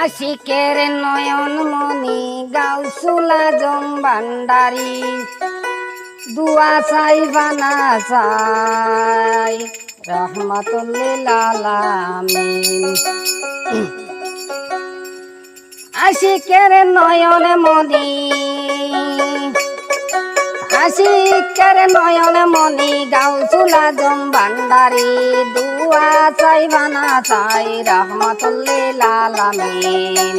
আশিকের নয়ন মনি গাউসুল আজম ভান্ডারি দুয়া চাই বানা চাই রহমাতুল্লিল আলামিন। আশিকের নয়ন মনি আশিকের নয়ন মনি গাউসুল আজম ভান্ডারি দুয়া চাই বানা চাই রহমাতুল্লিল আলামিন।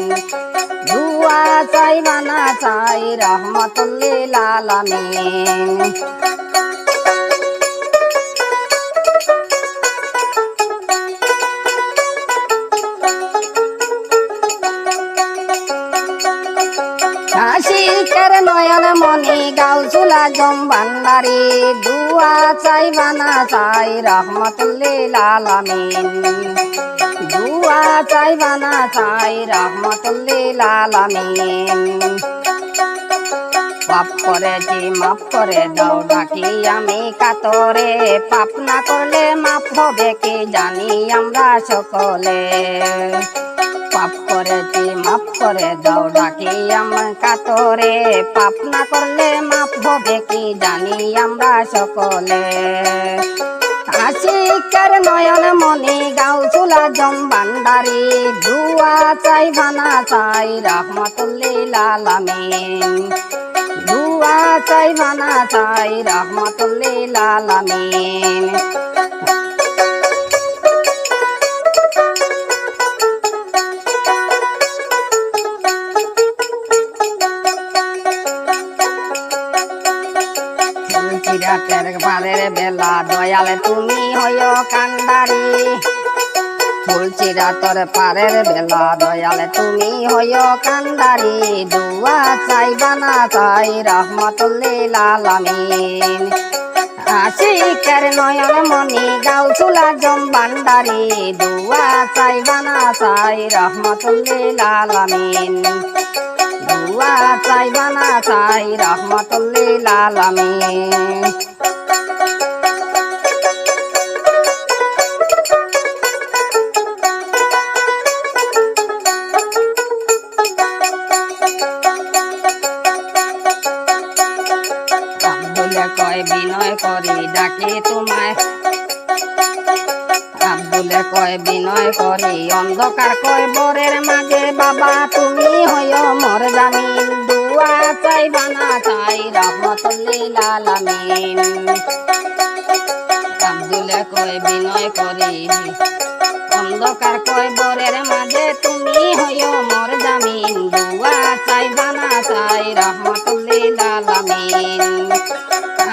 দুয়া চাই বানা চাই রহমাতুল্লিল আলামিন। আশিকের নয়ন মনি গাউসুল আজম ভান্ডারি দুয়া চাই বানা চাই রহমাতুল্লিল আলামিন। দুয়া চাই বানা চাই রহমাতুল্লিল আলামিন। পাপ করেছি মাফ করে দাও ডাকি আমি কাতরে, পাপ না করলে মাফ হবে কি জানি আমরা সকলে। পাপ করেছি মাফ করে দাও ডাকি আমার কাতরে, পাপ না করলে মাফ হবে কি জানি আমরা সকলে। আশিকের নয়ন মনি গাউসুল আজম ভান্ডারি দুয়া চাই বানা চাই রহমাতুল্লিল আলামিন। দুয়া চাই বানা চাই রহমাতুল্লিল আলামিন। রাতের বারের বেলা দয়াল তুমি হইও কান্ডারি, ফুলছি রাতের পারের বেলা দয়াল তুমি হইও কান্ডারি দুয়া চাই বানা চাই রহমাতুল্লিল আলামিন। আশিকের নয়ন মনি গাউসুল আজম ভান্ডারি দুয়া চাই বানা চাই রহমাতুল্লিল আলামিন। দুয়া চাই বানা চাই রহমাতুল্লিল আলামিন। আব্দুলে কয় বিনয় করি ডাকি তোমায়, আব্দুলে কয় বিনয় করি অন্ধকার কয় বরের মাঝে বাবা তুমি হইও মোর জামিন। দুয়া চাই বানা চাই রহমাতুল্লিল আলামিন। আব্দুলে কয় বিনয় করি অন্ধকার কয় বরের মাঝে তুমি হইও মোর জামিন। দুয়া চাই বানা চাই রহমাতুল্লিল আলামিন।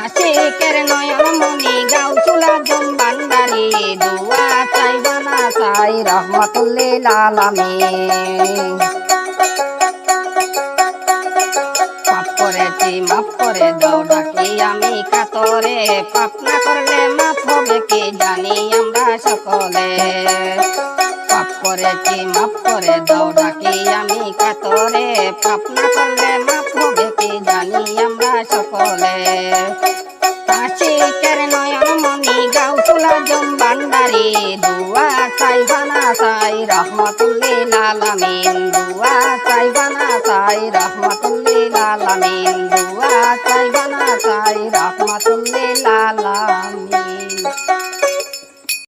আশিকের নয়ন মনি গাউসুল আজম ভান্ডারি দুয়া চাই বানা চাই রহমাতুল্লিল আলামিন। পাপ করেছি মাফ করে দাও ডাকি আমি কাতরে, পাপ না করলে মাফ হবে কি জানি আমরা সকলে। পাপ করেছি মাফ করে দাও ডাকি আমি কাতরে, পাপ না করলে মাফ হবে কি জানি আমরা সকলে। আশিকের নয়ন মনি গাউসুল আজম ভান্ডারি দুয়া চাই বানা চাই রহমাতুল্লিল আলামিন। দুয়া চাই বানা চাই রহমাতুল্লিল আলামিন। দুয়া চাই বানা চাই রহমাতুল্লিল আলামিন।